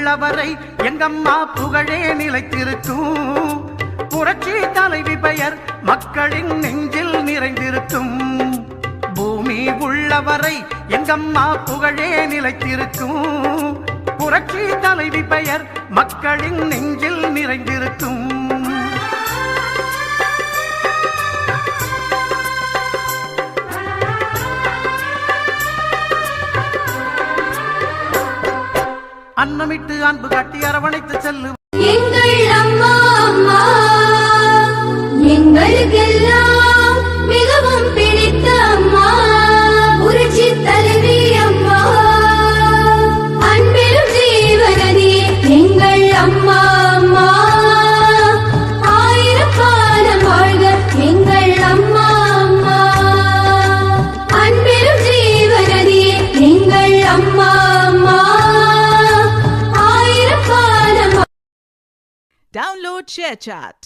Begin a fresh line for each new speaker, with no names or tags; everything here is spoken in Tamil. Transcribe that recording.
உள்ளவரை எங்கம்மா புகழே நிலைத்திருக்கும். புரட்சி தலைவி பெயர் மக்களின் நெஞ்சில் நிறைந்திருக்கும். பூமி உள்ளவரை எங்கம்மா புகழே நிலைத்திருக்கும். புரட்சி தலைவி பெயர் மக்களின் நெஞ்சில் நிறைந்திருக்கும். அன்னமிட்டு அன்பு காட்டி அரவணைத்து செல்லு
எங்கள் அம்மா அம்மா, எங்களுக்கெல்லாம் மிகவும் பிடித்த அம்மா, புரட்சி தலைவி அம்மா, அன்பிலும் ஜீவனதி எங்கள் அம்மா அம்மா, ஆயிரம் காலம் வாழ்க எங்கள் அம்மா அம்மா, அன்பிலும் ஜீவனதி எங்கள் அம்மா அம்மா.
Download ShareChat.